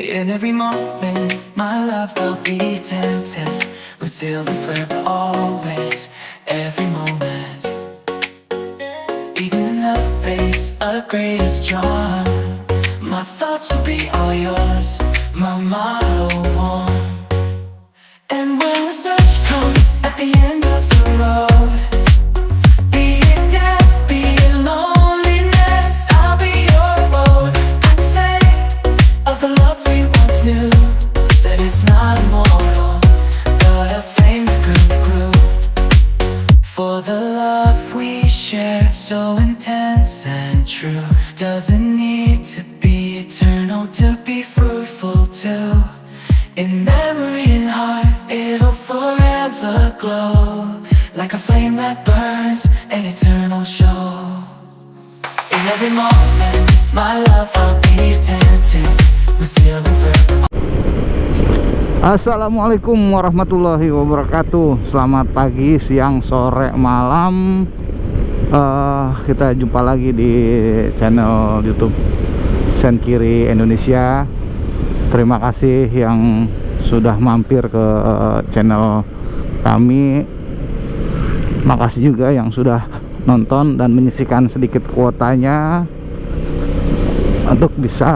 In every moment, my love will be tempted. We're sealed in forever, always. Every moment, even in the face of greatest charm, my thoughts will be all yours, my motto one. And when the search comes at the end of the road, be it death, be it loneliness, I'll be your road. I'd say of the love we once knew, that it's not immortal, but a flame that grew. For the love we shared, so intense and true, doesn't need to be eternal to be fruitful too. In memory and heart, it'll forever glow, like a flame that burns, an eternal show. In every moment, my love will be tempted. We're sealed in forever. Assalamualaikum warahmatullahi wabarakatuh. Selamat pagi, siang, sore, malam. Kita jumpa lagi di channel YouTube Senkiri Indonesia. Terima kasih yang sudah mampir ke channel kami. Makasih juga yang sudah nonton dan menyisihkan sedikit kuotanya untuk bisa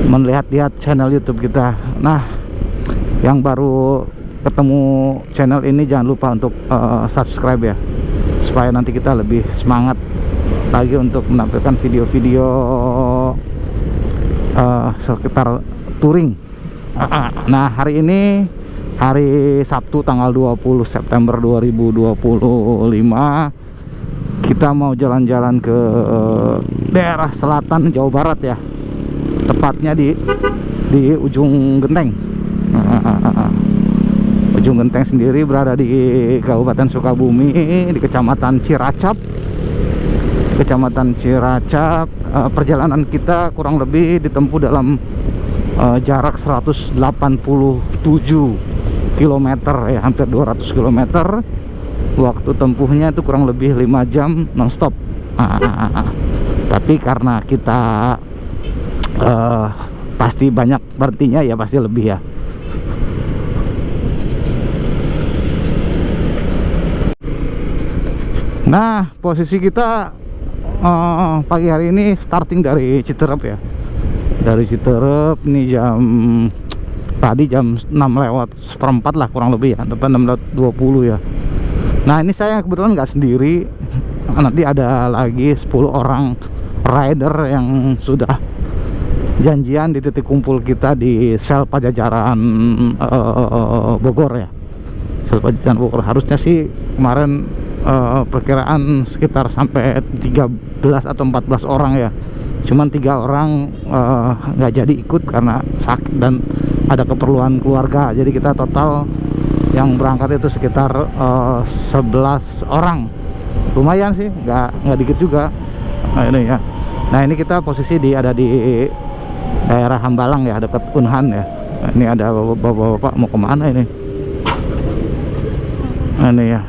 melihat-lihat channel YouTube kita. Nah, yang baru ketemu channel ini jangan lupa untuk subscribe ya, supaya nanti kita lebih semangat lagi untuk menampilkan video-video sekitar touring. Nah, hari ini hari Sabtu tanggal 20 September 2025, kita mau jalan-jalan ke daerah selatan Jawa Barat ya, tepatnya di Ujung Genteng. Ujung Genteng sendiri berada di Kabupaten Sukabumi, di Kecamatan Ciracap. Perjalanan kita kurang lebih ditempuh dalam jarak 187 km ya, hampir 200 km. Waktu tempuhnya itu kurang lebih 5 jam nonstop. Tapi karena kita pasti banyak berhentinya ya, pasti lebih ya. Nah, posisi kita pagi hari ini starting dari Citerep ya. Dari Citerep ini tadi jam 6 lewat seperempat lah kurang lebih ya, depan 6 lewat 20 ya. Nah, ini saya kebetulan nggak sendiri, nanti ada lagi 10 orang rider yang sudah janjian di titik kumpul kita di Sel Pajajaran Bogor ya. Sel Pajajaran Bogor harusnya sih kemarin perkiraan sekitar sampai 13 atau 14 orang ya. Cuman 3 orang nggak jadi ikut karena sakit dan ada keperluan keluarga. Jadi kita total yang berangkat itu sekitar 11 orang. Lumayan sih, nggak dikit juga. Nah, ini ya. Nah, ini kita posisi ada di daerah Hambalang ya, dekat Unhan ya. Nah, ini ada bapak-bapak mau kemana ini? Nah, ini ya.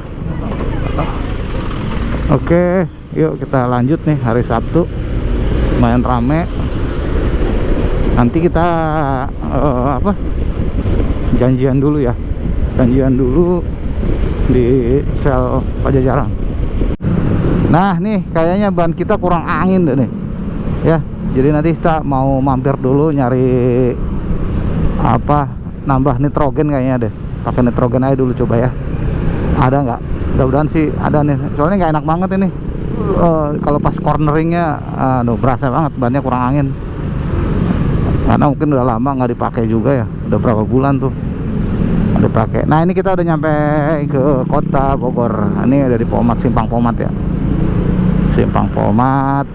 Oke, yuk kita lanjut nih, hari Sabtu lumayan rame. Nanti kita janjian dulu ya, di Sel Pajajaran. Nah, nih kayaknya ban kita kurang angin deh nih ya, jadi nanti kita mau mampir dulu nyari nambah nitrogen kayaknya deh. Pakai nitrogen aja dulu coba ya, ada nggak? Mudah-mudahan sih ada nih, soalnya nggak enak banget ini kalau pas corneringnya. Berasa banget bannya kurang angin, karena mungkin udah lama nggak dipakai juga ya, udah berapa bulan tuh nggak dipakai. Nah, ini kita udah nyampe ke kota Bogor. Ini ada di Pomat, Simpang Pomat ya, Simpang Pomat.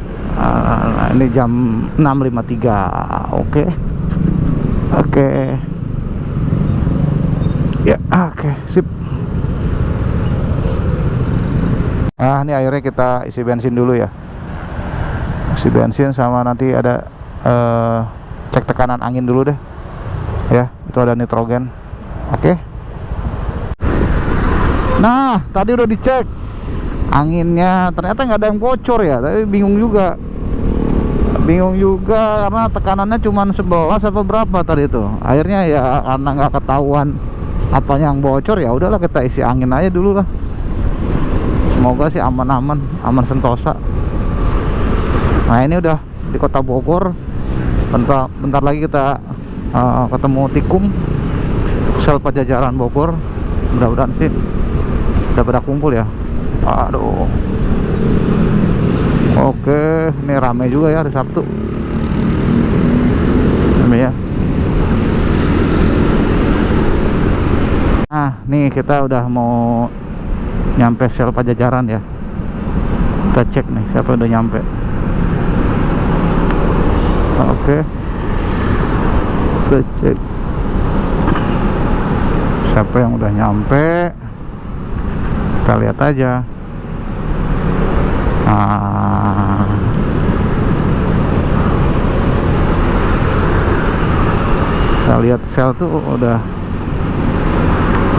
Ini jam 6.53. Oke ya, oke, sip. Nah, ini akhirnya kita isi bensin dulu ya, isi bensin sama nanti ada cek tekanan angin dulu deh ya, itu ada nitrogen. Oke. Nah, tadi udah dicek anginnya, ternyata nggak ada yang bocor ya, tapi bingung juga. bingung juga karena tekanannya cuma 11 apa berapa tadi itu. Akhirnya ya karena nggak ketahuan apa yang bocor, ya udahlah kita isi angin aja dulu lah. Semoga sih aman-aman, aman sentosa. Nah ini udah di kota Bogor. Bentar lagi kita ketemu Tikum, sel Pajajaran Bogor. Mudah-mudahan sih udah pada kumpul ya. Aduh. Oke, ini rame juga ya hari Sabtu. Rame ya. Nah, nih kita udah mau nyampe sel Pajajaran ya. Kita cek nih siapa yang udah nyampe. Oke. Kita cek siapa yang udah nyampe. Kita lihat aja. Kita lihat sel tuh udah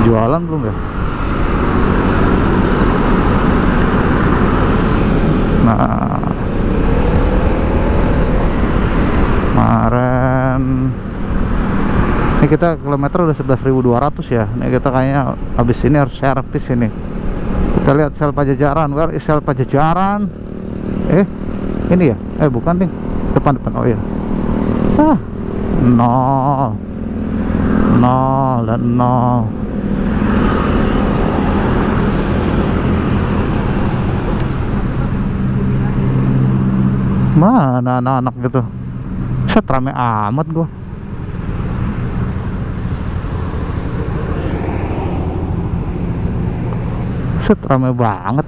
jualan belum ya? Nah, kemarin ini kita kilometer udah 11.200 ya. Ini kita kayaknya habis ini harus servis ini. Kita lihat sel Pajajaran. Where is sel Pajajaran? Ini ya? Bukan nih. Depan. Oh iya. 0 dan 0. Mana anak-anak gitu? Set rame amat gua. Set rame banget.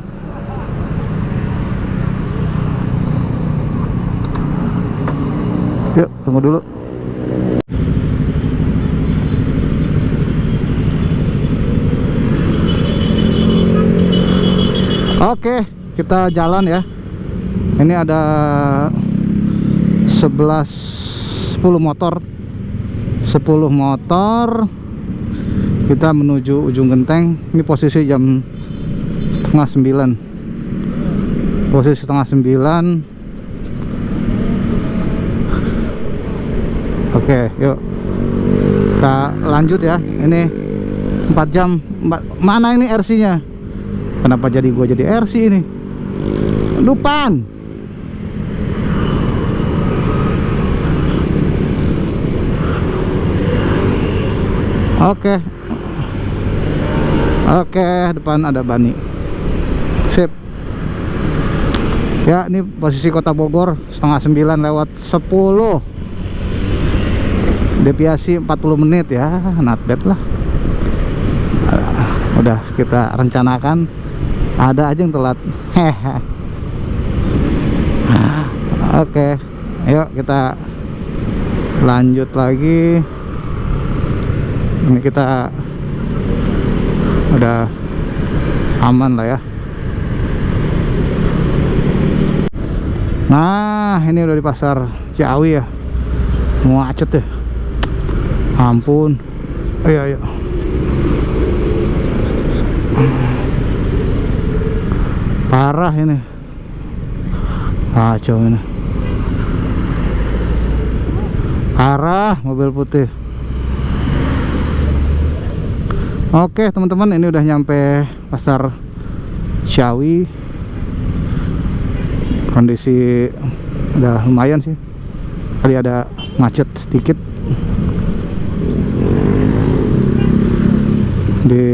Yuk, tunggu dulu. Oke, kita jalan ya. Ini ada 10 motor. 10 motor. Kita menuju ujung genteng. Ini posisi jam 8:30. Posisi 8:30. Oke, yuk kita lanjut ya. Ini 4 jam. Mana ini RC-nya? Kenapa jadi gua jadi RC ini? Depan. Oke. Oke, depan ada Bani. Sip. Ya, ini posisi kota Bogor 8:30 lewat 10. Deviasi 40 menit ya, not bad lah. Udah kita rencanakan, ada aja yang telat. Oke, ayo kita lanjut lagi. Ini kita udah aman lah ya. Nah, ini udah di pasar Ciawi ya. Macet deh. Ampun. Ayo. Parah ini. Kacau ini. Parah mobil putih. Oke teman-teman, ini udah nyampe pasar Ciawi. Kondisi udah lumayan sih. Tadi ada macet sedikit di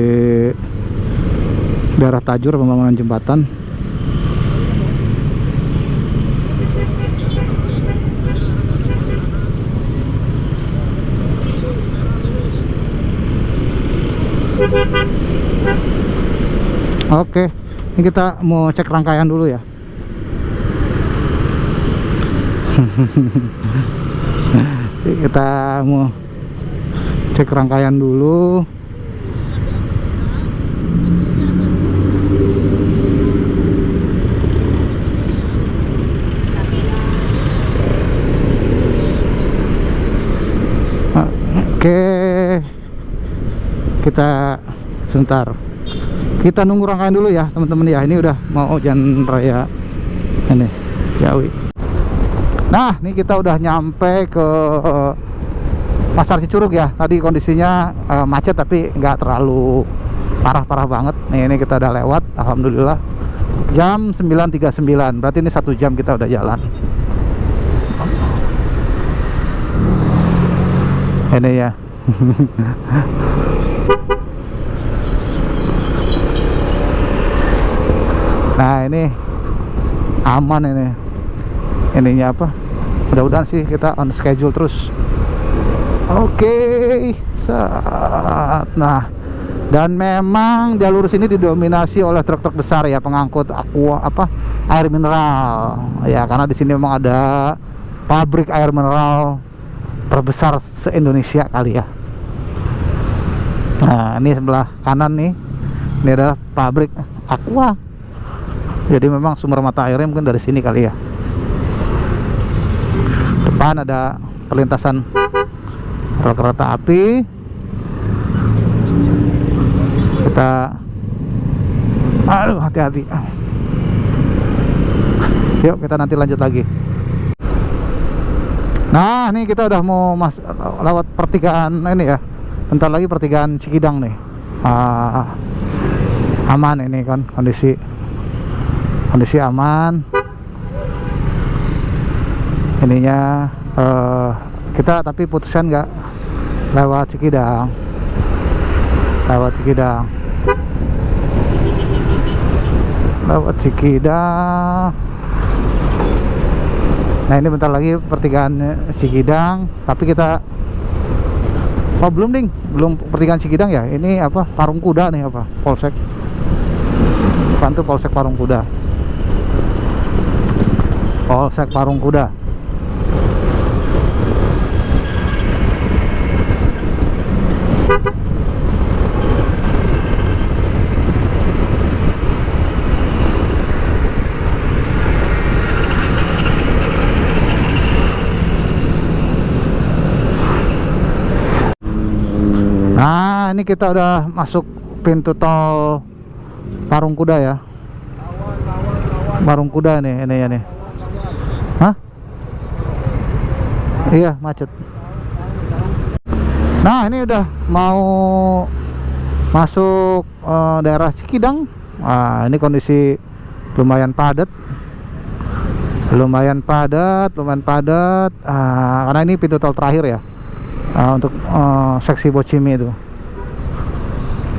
daerah Tajur, pembangunan jembatan. Oke, ini kita mau cek rangkaian dulu ya. Kita mau cek rangkaian dulu. Oke, kita sebentar, kita nunggu rangkaian dulu ya teman-teman ya. Ini udah mau jalan raya ini Ciawi. Nah, ini kita udah nyampe ke Pasar Cicurug ya. Tadi kondisinya macet tapi nggak terlalu parah-parah banget. Nih, ini kita udah lewat, alhamdulillah. Jam 9.39, berarti ini 1 jam kita udah jalan. Ini ya. Nah, ini aman ini. Ininya apa? Mudah-mudahan sih kita on schedule terus. Oke, nah, dan memang jalur sini didominasi oleh truk-truk besar ya, pengangkut air mineral ya, karena di sini memang ada pabrik air mineral terbesar se-Indonesia kali ya. Nah, ini sebelah kanan nih, ini adalah pabrik Aqua. Jadi memang sumber mata airnya mungkin dari sini kali ya. Depan ada perlintasan rel kereta api. Kita, aduh, hati-hati. Yuk kita nanti lanjut lagi. Nah, ini kita udah mau lewat pertigaan ini ya. Bentar lagi pertigaan Cikidang nih. Aman ini kan, kondisi aman. Ininya kita tapi putusan nggak lewat Cikidang. Lewat Cikidang. Nah, ini bentar lagi pertigaan Cikidang, tapi kita belum ding, belum pertigaan Cikidang ya. Ini apa, Parung Kuda nih, apa, Polsek. Bukan tuh Polsek Parung Kuda. Polsek Parung Kuda. Nah, ini kita udah masuk pintu tol Parung Kuda ya. Parung Kuda nih, ini ya nih. Hah? Iya, macet. Nah, ini udah mau masuk daerah Cikidang. Nah, ini kondisi lumayan padat. Lumayan padat. Karena ini pintu tol terakhir ya. Untuk seksi Bocimi itu.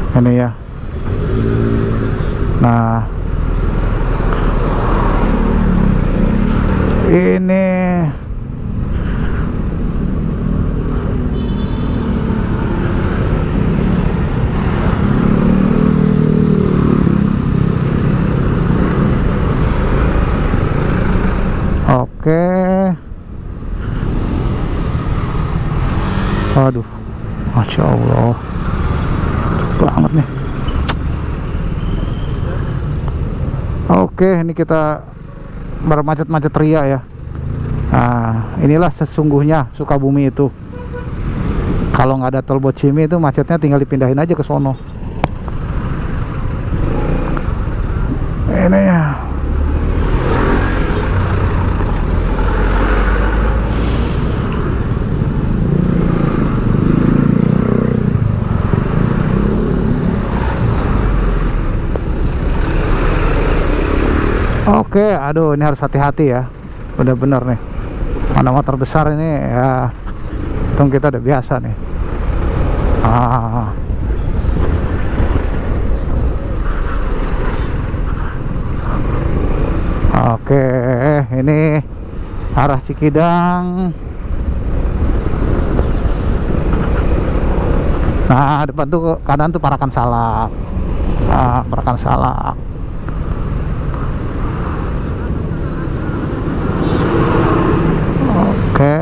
Ini ya. Nah, ini oke. Aduh, Masya Allah, banget nih. Oke, ini kita bermacet-macet ria ya. Nah, inilah sesungguhnya Sukabumi itu. Kalau nggak ada tol Bocimi itu macetnya tinggal dipindahin aja ke sono. Ini ya. Oke, aduh, ini harus hati-hati ya. Bener-bener nih. Mana motor besar ini ya. Untung kita udah biasa nih. Oke, ini arah Cikidang. Nah, depan tuh kanan tuh Parakan Salak. Parakan Salak. Oke.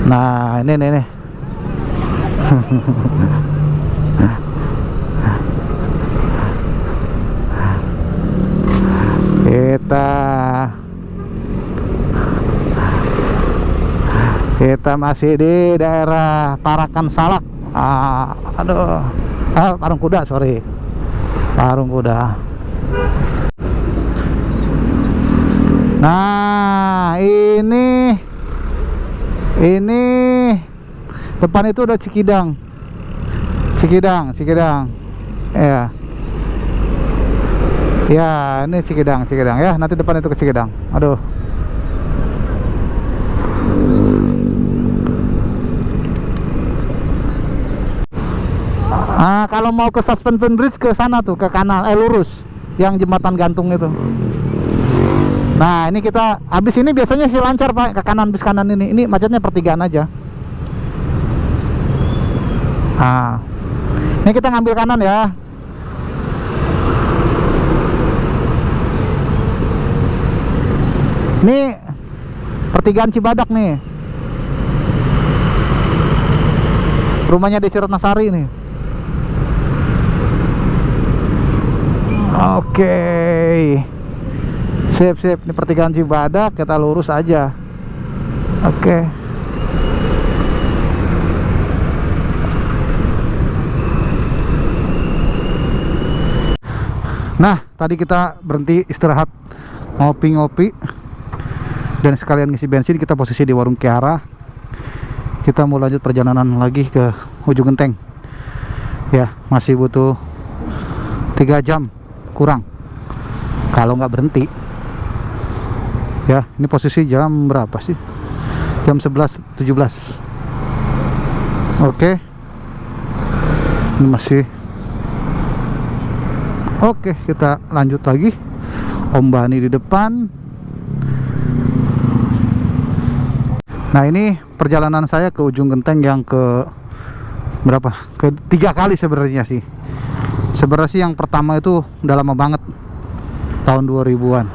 Nah, ini nih. Kita masih di daerah Parakan Salak. Aduh. Parung Kuda, sorry. Parung Kuda. Nah, ini depan itu udah Cikidang. Ya. Ya, ini Cikidang ya. Nanti depan itu ke Cikidang. Aduh. Kalau mau ke Suspension Bridge ke sana tuh, ke kanan, lurus, yang jembatan gantung itu. Nah, ini kita habis ini biasanya sih lancar Pak, ke kanan, bis kanan ini. Ini macetnya pertigaan aja. Ini kita ngambil kanan ya. Ini pertigaan Cibadak nih. Rumahnya Desi Ratnasari nih. Oke. Sip. Ini pertigaan Cibadak, kita lurus aja. Oke. Nah, tadi kita berhenti istirahat, ngopi-ngopi, dan sekalian ngisi bensin. Kita posisi di Warung Kiara. Kita mau lanjut perjalanan lagi ke Ujung Genteng. Ya, masih butuh 3 jam kurang kalau nggak berhenti. Ya, ini posisi jam berapa sih? Jam 11.17. Oke. Ini masih. Oke, kita lanjut lagi. Om Bani di depan. Nah, ini perjalanan saya ke Ujung Genteng yang ke berapa? Ketiga kali sebenarnya sih. Sebenarnya sih yang pertama itu udah lama banget, tahun 2000-an.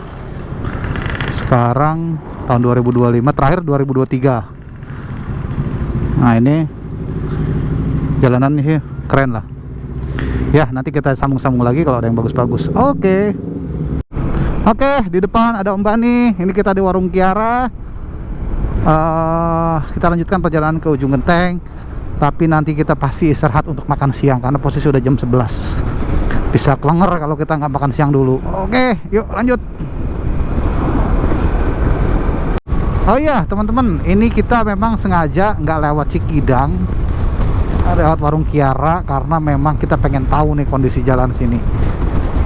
Sekarang tahun 2025, terakhir 2023. Nah, ini jalanan sih keren lah. Ya, nanti kita sambung-sambung lagi kalau ada yang bagus-bagus. Oke, di depan ada Om Bani. Ini kita di Warung Kiara. Kita lanjutkan perjalanan ke Ujung Genteng. Tapi nanti kita pasti istirahat untuk makan siang, karena posisi udah jam 11. Bisa kelenger kalau kita nggak makan siang dulu. Oke, yuk lanjut. Oh iya teman-teman, ini kita memang sengaja nggak lewat Cikidang, lewat Warung Kiara, karena memang kita pengen tahu nih kondisi jalan sini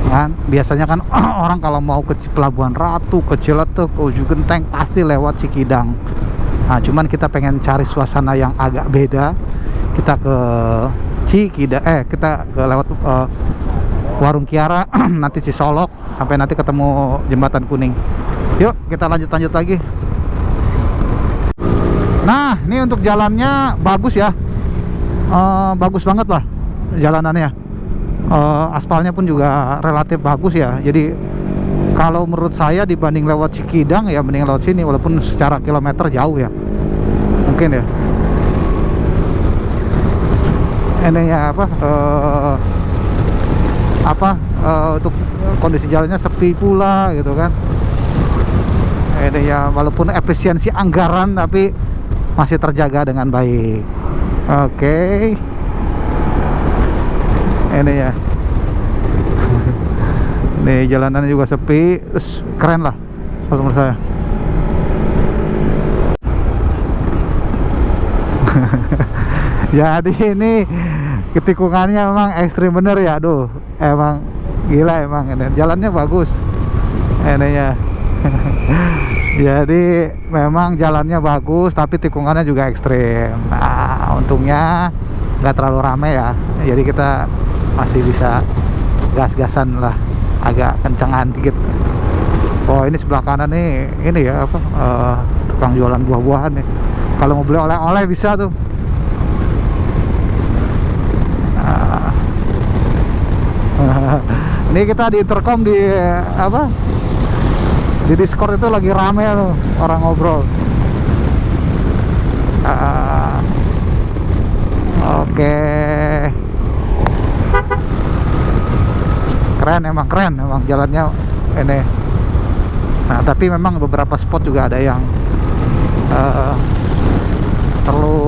kan. Biasanya kan orang kalau mau ke Pelabuhan Ratu, ke Ciletuh, ke Ujung Genteng pasti lewat Cikidang. Nah, cuman kita pengen cari suasana yang agak beda. Kita ke Cikidang, kita ke lewat Warung Kiara, nanti Cisolok, sampai nanti ketemu Jembatan Kuning. Yuk kita lanjut lagi. Nah, ini untuk jalannya bagus ya. Bagus banget lah jalanannya. Aspalnya pun juga relatif bagus ya. Jadi kalau menurut saya dibanding lewat Cikidang ya mending lewat sini, walaupun secara kilometer jauh ya. Mungkin ya. Ini ya untuk kondisi jalannya sepi pula gitu kan. Ini ya walaupun efisiensi anggaran tapi masih terjaga dengan baik. Oke. Ini ya. Nih jalanannya juga sepi, keren lah kalau menurut saya. Jadi ini ketikungannya memang ekstrim bener ya. Aduh, emang gila emang. Jalannya bagus ini ya. Jadi memang jalannya bagus tapi tikungannya juga ekstrim. Nah, untungnya nggak terlalu ramai ya, jadi kita masih bisa gas-gasan lah, agak kencengan dikit. Oh, ini sebelah kanan nih, ini ya tukang jualan buah-buahan nih. Kalau mau beli oleh-oleh bisa tuh. Ini kita di intercom di di Discord itu lagi rame tuh orang ngobrol. Oke. Keren emang jalannya ini. Nah, tapi memang beberapa spot juga ada yang perlu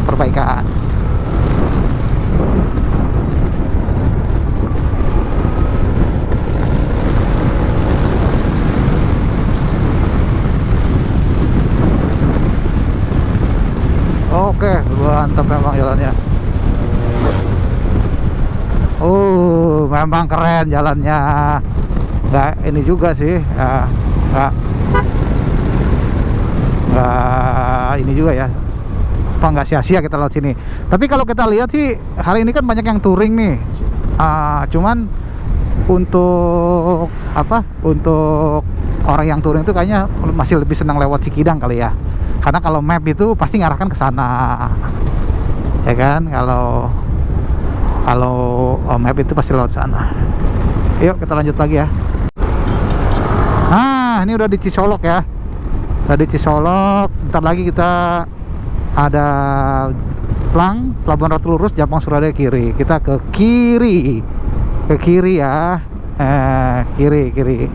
perbaikan. mantap memang jalannya. Memang keren jalannya. Nggak ini juga sih, ya, nggak ini juga ya. Apa nggak sia-sia kita lewat sini. Tapi kalau kita lihat sih hari ini kan banyak yang touring nih. Cuman untuk apa? Untuk orang yang touring itu kayaknya masih lebih senang lewat Cikidang kali ya. Karena kalau map itu pasti ngarahkan ke sana. Ya kan? Kalau map itu pasti lewat sana. Yuk kita lanjut lagi ya. Nah, ini udah di Cisolok ya. Udah di Cisolok. Bentar lagi kita ada Pelabuhan Ratu Lurus, Japang Surabaya kiri. Kita ke kiri ya, kiri.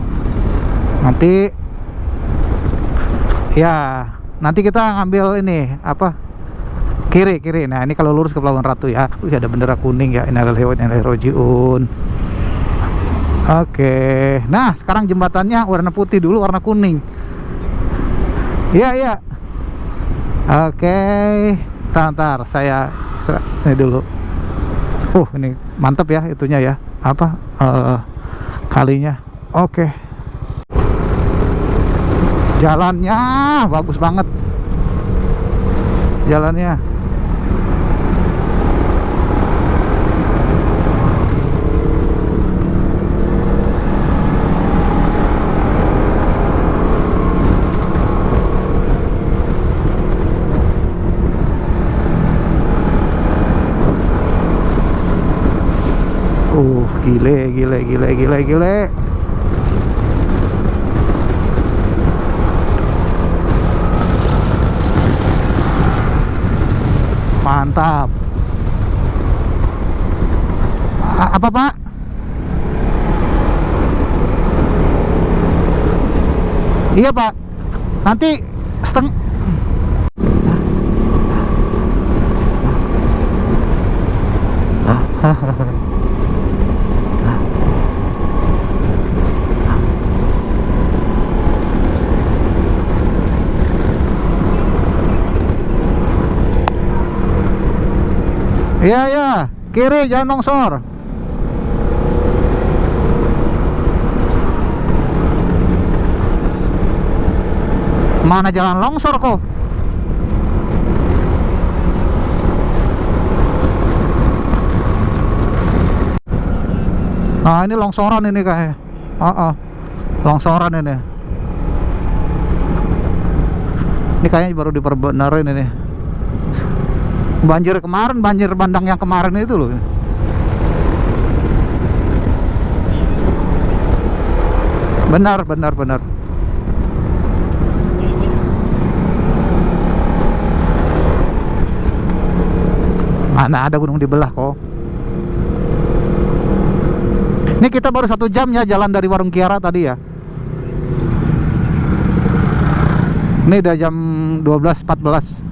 Nanti kita ngambil ini apa? Kiri. Nah ini kalau lurus ke Pelabuhan Ratu ya. Ada bendera kuning ya. Ini adalah Rojiun. Oke. Nah sekarang jembatannya warna putih, dulu warna kuning. Iya. Oke, ntar saya ini dulu. Ini mantap ya itunya ya. Apa kalinya? Oke. Jalannya bagus banget. Jalannya. Gile. Mantap. Apa Pak? Iya Pak. Nanti Iya, kiri jangan longsor. Mana jalan longsor kok? Nah ini longsoran ini kayak. Longsoran ini. Ini kayaknya baru diperbenerin ini. Banjir bandang yang kemarin itu loh. Benar. Mana ada gunung dibelah kok. Ini kita baru 1 jam ya jalan dari Warung Kiara tadi ya. Ini udah jam 12.14.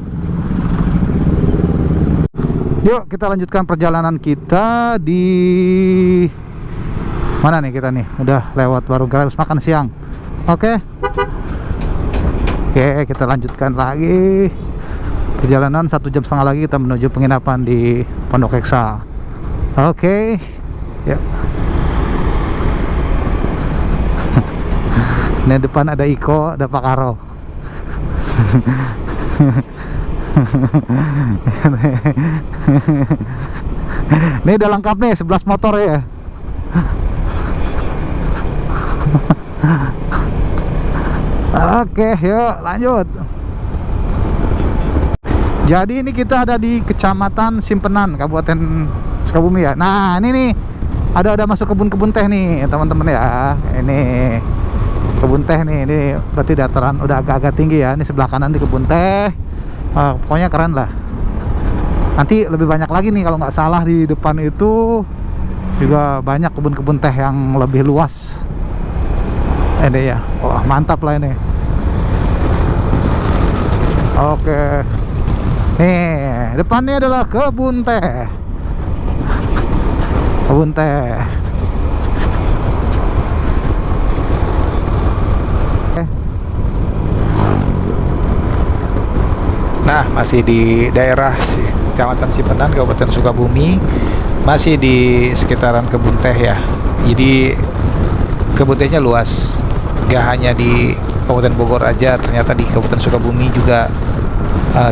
Yuk kita lanjutkan perjalanan kita di mana nih kita nih? Udah lewat Warung Kiara, harus makan siang. Oke, kita lanjutkan lagi perjalanan 1,5 jam lagi kita menuju penginapan di Pondok Heksa. Oke. Ya. Ini depan ada Iko, ada Pak Karo. Ini udah lengkap nih, 11 motor ya. Oke, yuk lanjut. Jadi ini kita ada di Kecamatan Simpenan, Kabupaten Sukabumi ya. Nah ini nih ada masuk kebun-kebun teh nih teman-teman ya. Ini kebun teh nih, ini berarti dataran udah agak-agak tinggi ya. Ini sebelah kanan di kebun teh. Pokoknya keren lah. Nanti lebih banyak lagi nih kalau nggak salah di depan itu juga banyak kebun-kebun teh yang lebih luas. Ini ya, wah mantap lah ini. Oke, nih depannya adalah kebun teh. Nah, masih di daerah Kecamatan Sipenan, Kabupaten Sukabumi, masih di sekitaran kebun teh ya. Jadi kebun tehnya luas, gak hanya di Kabupaten Bogor aja, ternyata di Kabupaten Sukabumi juga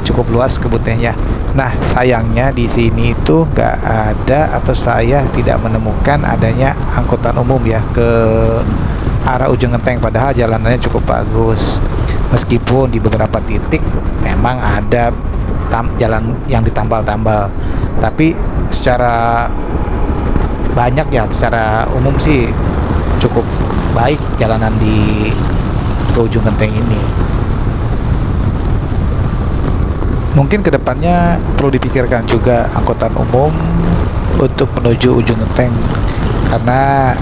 cukup luas kebun tehnya. Nah, sayangnya di sini itu nggak ada, atau saya tidak menemukan adanya angkutan umum ya ke arah Ujung Genteng, padahal jalanannya cukup bagus. Meskipun di beberapa titik memang ada jalan yang ditambal-tambal, tapi secara banyak ya, secara umum sih cukup baik jalanan di ke Ujung Genteng ini. Mungkin kedepannya perlu dipikirkan juga angkutan umum untuk menuju Ujung Genteng, karena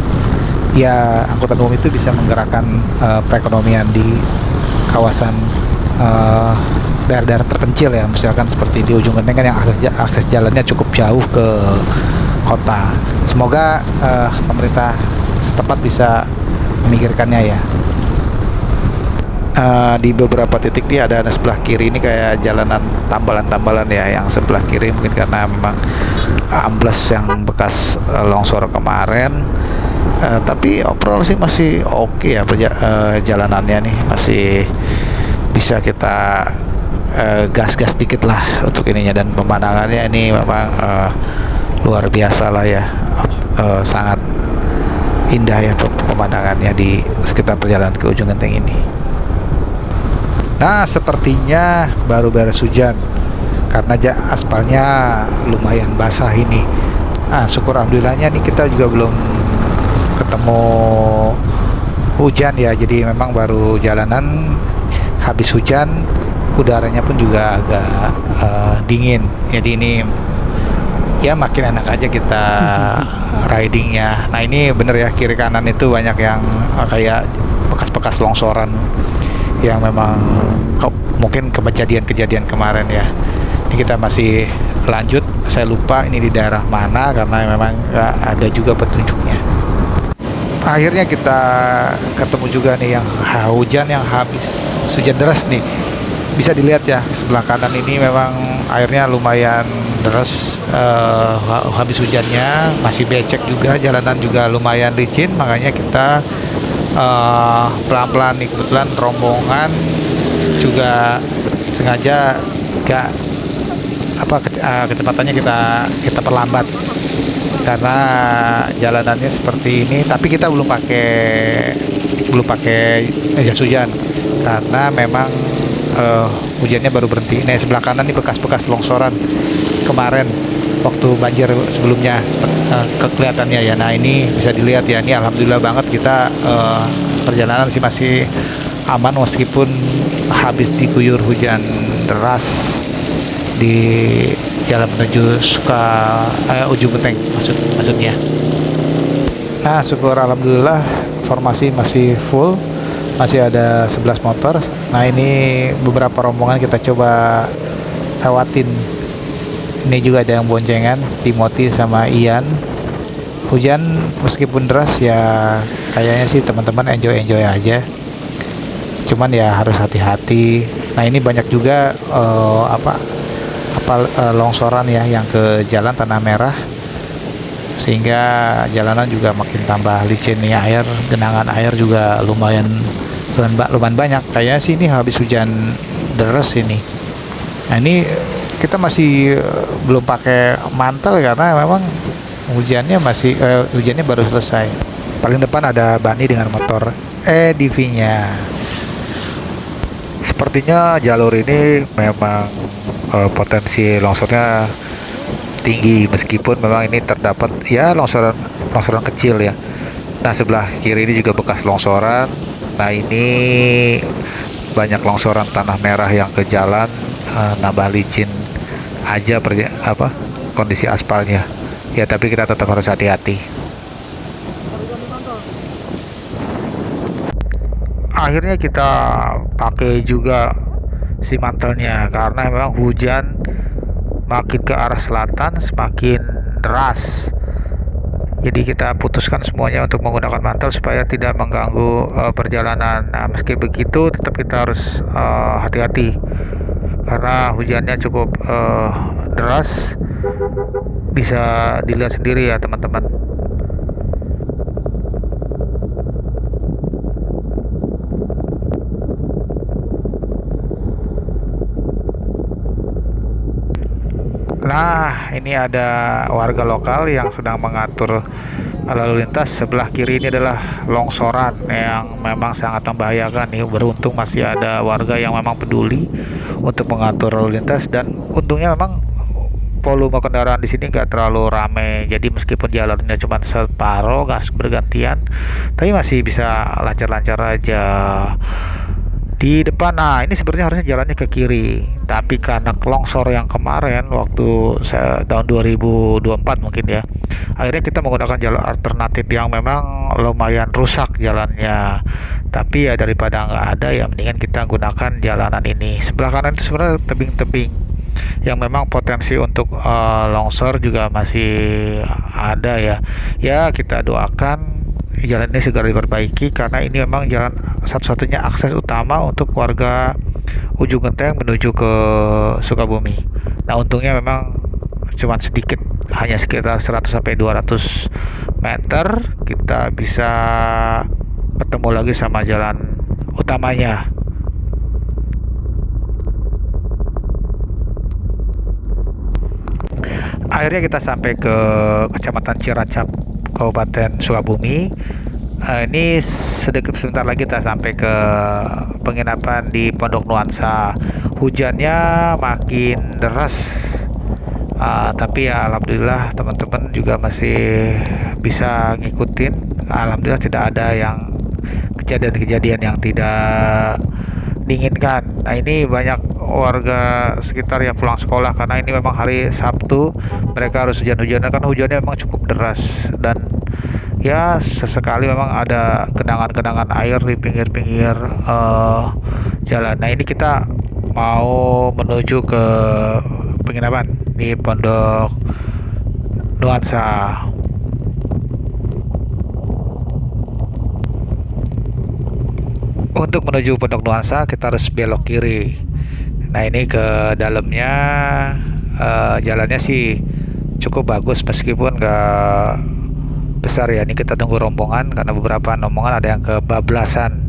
ya angkutan umum itu bisa menggerakkan perekonomian di kawasan daerah-daerah terpencil ya, misalkan seperti di Ujung Genteng kan yang akses jalannya cukup jauh ke kota. Semoga pemerintah setempat bisa memikirkannya ya. Di beberapa titik nih ada sebelah kiri ini kayak jalanan tambalan-tambalan ya, yang sebelah kiri mungkin karena memang ambles yang bekas longsor kemarin, tapi overall sih masih oke ya jalanannya nih, masih bisa kita gas-gas dikit lah untuk ininya, dan pemandangannya ini memang luar biasa lah ya, sangat indah ya pemandangannya di sekitar perjalanan ke Ujung Genteng ini. Nah, sepertinya baru beres hujan karena aspalnya lumayan basah ini. Nah, syukur alhamdulillahnya nih kita juga belum ketemu hujan ya. Jadi memang baru jalanan habis hujan, udaranya pun juga agak dingin. Jadi ini ya makin enak aja kita ridingnya. Nah, ini bener ya, kiri kanan itu banyak yang kayak bekas-bekas longsoran yang memang mungkin kejadian kemarin ya. Ini kita masih lanjut, saya lupa ini di daerah mana karena memang ada juga petunjuknya. Akhirnya kita ketemu juga nih yang hujan yang habis hujan deras nih. Bisa dilihat ya, sebelah kanan ini memang airnya lumayan deras, habis hujannya, masih becek juga, jalanan juga lumayan licin, makanya kita pelan-pelan nih. Kebetulan rombongan juga sengaja kecepatannya kita perlambat karena jalanannya seperti ini, tapi kita belum pakai jas hujan karena memang hujannya baru berhenti. Nah, sebelah kanan ini bekas-bekas longsoran kemarin waktu banjir sebelumnya kelihatannya ya. Nah, ini bisa dilihat ya, ini alhamdulillah banget kita perjalanan masih aman meskipun habis diguyur hujan deras di jalan menuju Ujung Genteng maksudnya. Nah, syukur alhamdulillah formasi masih full, masih ada 11 motor. Nah, ini beberapa rombongan kita coba lewatin. Ini juga ada yang boncengan, Timothy sama Ian. Hujan meskipun deras ya, kayaknya sih teman-teman enjoy aja. Cuman ya harus hati-hati. Nah, ini banyak juga longsoran ya yang ke jalan Tanah Merah, sehingga jalanan juga makin tambah licin nih. Genangan air juga lumayan banyak. Kayaknya sih ini habis hujan deras ini. Nah, ini kita masih belum pakai mantel karena memang hujannya baru selesai. Paling depan ada Bani dengan motor EDV-nya. Sepertinya jalur ini memang potensi longsornya tinggi, meskipun memang ini terdapat ya longsoran kecil ya. Nah, sebelah kiri ini juga bekas longsoran. Nah, ini banyak longsoran tanah merah yang ke jalan, nambah licin aja kondisi aspalnya ya, tapi kita tetap harus hati-hati. Akhirnya kita pakai juga si mantelnya karena memang hujan makin ke arah selatan semakin deras. Jadi kita putuskan semuanya untuk menggunakan mantel supaya tidak mengganggu perjalanan. Nah, meski begitu tetap kita harus hati-hati karena hujannya cukup deras, bisa dilihat sendiri ya teman-teman. Nah, ini ada warga lokal yang sedang mengatur lalu lintas. Sebelah kiri ini adalah longsoran yang memang sangat membahayakan nih. Beruntung masih ada warga yang memang peduli untuk mengatur lalu lintas, dan untungnya memang volume kendaraan di sini nggak terlalu ramai. Jadi meskipun jalannya cuma separuh, gas bergantian, tapi masih bisa lancar-lancar aja. Di depan, nah ini sebenarnya harusnya jalannya ke kiri, tapi karena longsor yang kemarin waktu tahun 2024 mungkin ya, akhirnya kita menggunakan jalur alternatif yang memang lumayan rusak jalannya. Tapi ya daripada nggak ada, ya mendingan kita gunakan jalanan ini. Sebelah kanan itu sebenarnya tebing-tebing yang memang potensi untuk longsor juga masih ada ya. Ya kita doakan jalan ini segera diperbaiki, karena ini memang jalan satu-satunya akses utama untuk warga Ujung Genteng menuju ke Sukabumi. Nah untungnya memang cuma sedikit, hanya sekitar 100-200 meter kita bisa ketemu lagi sama jalan utamanya. Akhirnya kita sampai ke Kecamatan Ciracap, Kabupaten Sukabumi. Ini sebentar lagi kita sampai ke penginapan di Pondok Nuansa. Hujannya makin deras, tapi ya alhamdulillah teman-teman juga masih bisa ngikutin. Alhamdulillah tidak ada yang kejadian-kejadian yang tidak diinginkan. Nah ini banyak warga sekitar yang pulang sekolah karena ini memang hari Sabtu, mereka harus hujan-hujanan karena hujannya memang cukup deras, dan ya sesekali memang ada genangan-genangan air di pinggir-pinggir jalan. Nah ini kita mau menuju ke penginapan di Pondok Nuansa. Untuk menuju Pondok Nuansa kita harus belok kiri. Nah ini ke dalamnya, jalannya sih cukup bagus meskipun nggak besar ya. Ini kita tunggu rombongan karena beberapa rombongan ada yang kebablasan.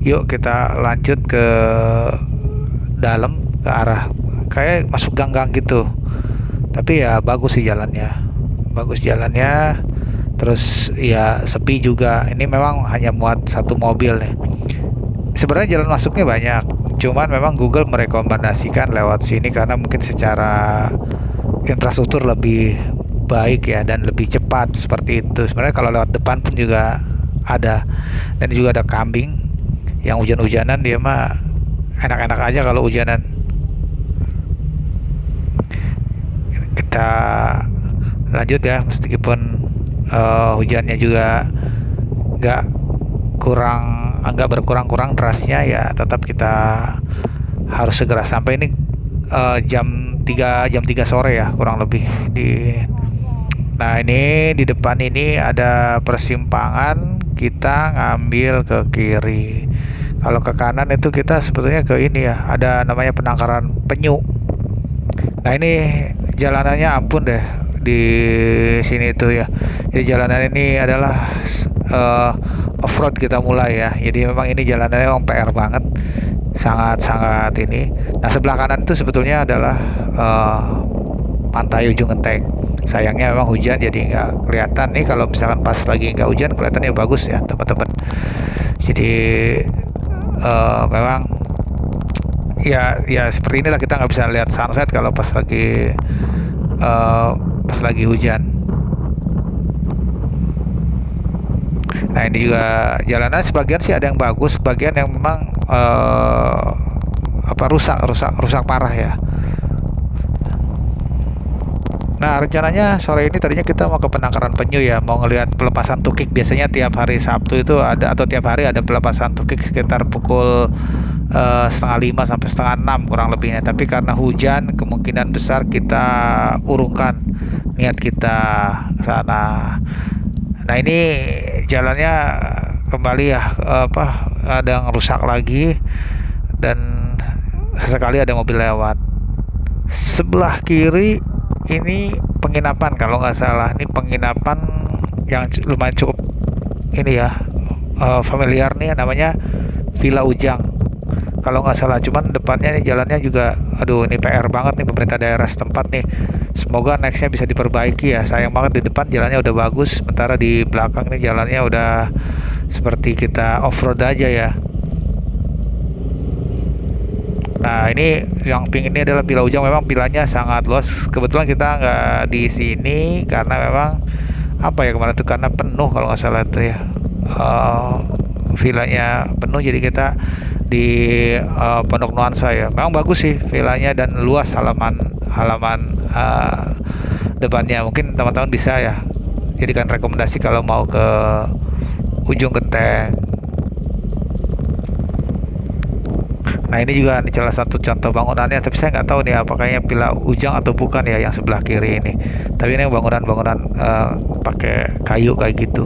Yuk kita lanjut ke dalam, ke arah kayak masuk gang-gang gitu. Tapi ya bagus sih jalannya, terus ya sepi juga. Ini memang hanya muat satu mobil nih. Sebenarnya jalan masuknya banyak, cuman memang Google merekomendasikan lewat sini karena mungkin secara infrastruktur lebih baik ya dan lebih cepat seperti itu. Sebenarnya kalau lewat depan pun juga ada, dan juga ada kambing yang hujan-hujanan, dia mah enak-enak aja kalau hujanan. Kita lanjut ya, meskipun hujannya juga nggak berkurang-kurang derasnya, ya tetap kita harus segera sampai. Ini jam 3 sore ya kurang lebih di. Nah ini di depan ini ada persimpangan, kita ngambil ke kiri. Kalau ke kanan itu kita sebetulnya ke ini ya, ada namanya Penangkaran Penyu. Nah ini jalanannya ampun deh di sini itu ya. Jadi jalanan ini adalah off-road kita mulai ya. Jadi memang ini jalanannya memang PR banget, sangat-sangat ini. Nah sebelah kanan itu sebetulnya adalah Pantai Ujung Genteng. Sayangnya memang hujan jadi nggak kelihatan nih. Kalau misalkan pas lagi nggak hujan kelihatannya bagus ya teman-teman. Jadi memang ya seperti inilah, kita nggak bisa lihat sunset kalau pas lagi hujan. Nah ini juga jalanan sebagian sih ada yang bagus, sebagian yang memang rusak parah ya. Nah rencananya sore ini tadinya kita mau ke Penangkaran Penyu ya, mau ngelihat pelepasan tukik. Biasanya tiap hari Sabtu itu ada, atau tiap hari ada pelepasan tukik sekitar pukul 4:30 sampai 5:30 kurang lebihnya. Tapi karena hujan kemungkinan besar kita urungkan niat kita ke sana. Nah ini jalannya kembali ya, ada yang rusak lagi, dan sesekali ada mobil lewat. sebelah kiri ini penginapan kalau nggak salah. Ini penginapan yang lumayan cukup ini ya, familiar nih, namanya Villa Ujang kalau nggak salah. Cuman depannya nih jalannya juga, aduh ini PR banget nih pemerintah daerah setempat nih. Semoga nextnya bisa diperbaiki ya. Sayang banget di depan jalannya udah bagus, sementara di belakang nih jalannya udah seperti kita off-road aja ya. Nah ini yang pink ini adalah Villa Ujang. Memang villanya sangat luas. Kebetulan kita nggak di sini karena memang apa ya, kemarin itu karena penuh kalau nggak salah itu ya, villanya penuh. Jadi kita di Pondok Nuansa ya. Memang bagus sih villanya dan luas halaman depannya. Mungkin teman-teman bisa ya jadikan rekomendasi kalau mau ke Ujung Genteng. Nah ini juga nih salah satu contoh bangunannya, tapi saya nggak tahu nih apakahnya Villa Ujang atau bukan ya yang sebelah kiri ini. Tapi ini bangunan-bangunan pakai kayu kayak gitu.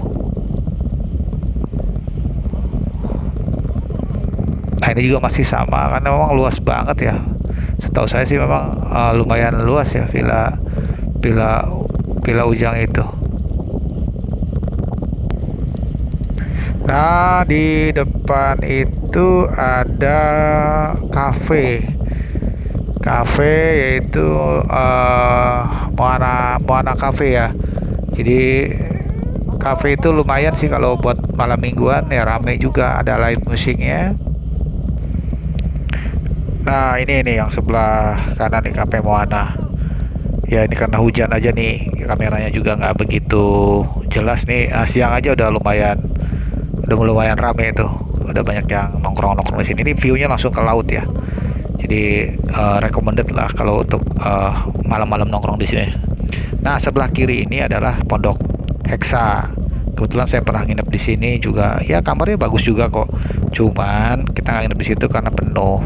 Nah ini juga masih sama karena memang luas banget ya. Setahu saya sih memang lumayan luas ya Villa Ujang itu. Nah di depan itu ada kafe yaitu Moana Cafe ya. Jadi kafe itu lumayan sih kalau buat malam mingguan ya, rame juga, ada live musiknya. Nah ini yang sebelah kanan nih kafe Moana ya. Ini karena hujan aja nih kameranya juga nggak begitu jelas nih. Siang aja udah lumayan rame itu, udah banyak yang nongkrong di sini. Ini view-nya langsung ke laut ya, jadi recommended lah kalau untuk malam-malam nongkrong di sini. Nah sebelah kiri ini adalah Pondok Hexa. Kebetulan saya pernah nginep di sini juga, ya kamarnya bagus juga kok. Cuman kita nggak nginep di situ karena penuh.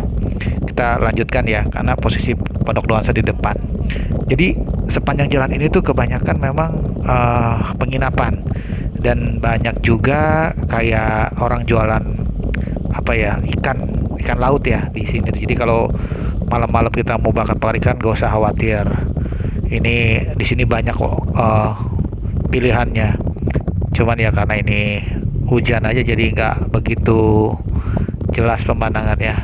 Kita lanjutkan ya, karena posisi Pondok Nuansa di depan. Jadi sepanjang jalan ini tuh kebanyakan memang penginapan. Dan banyak juga kayak orang jualan apa ya, ikan laut ya di sini. Jadi kalau malam-malam kita mau bakar ikan gak usah khawatir. Ini di sini banyak kok pilihannya. Cuman ya karena ini hujan aja jadi nggak begitu jelas pemandangannya.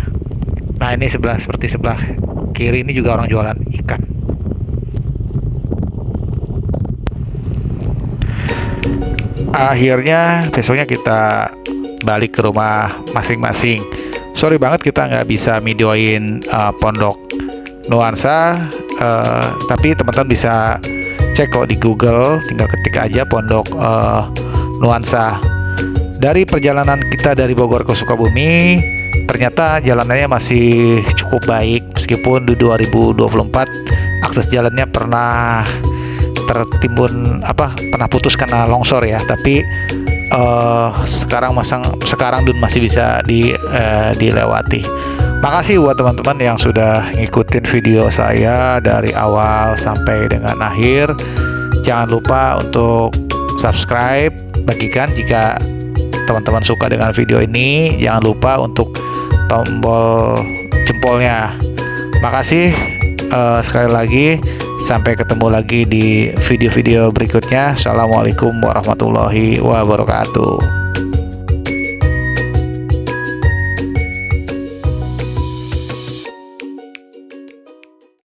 Nah ini seperti sebelah kiri ini juga orang jualan ikan. Akhirnya besoknya kita balik ke rumah masing-masing. Sorry banget kita nggak bisa videoin Pondok Nuansa, tapi teman-teman bisa cek kok di Google, tinggal ketik aja Pondok Nuansa. Dari perjalanan kita dari Bogor ke Sukabumi, ternyata jalanannya masih cukup baik meskipun di 2024 akses jalannya pernah putus karena longsor ya, tapi sekarang dun masih bisa dilewati. Makasih buat teman-teman yang sudah ngikutin video saya dari awal sampai dengan akhir. Jangan lupa untuk subscribe, bagikan jika teman-teman suka dengan video ini. Jangan lupa untuk tombol jempolnya. Makasih sekali lagi. Sampai ketemu lagi di video-video berikutnya. Assalamualaikum warahmatullahi wabarakatuh.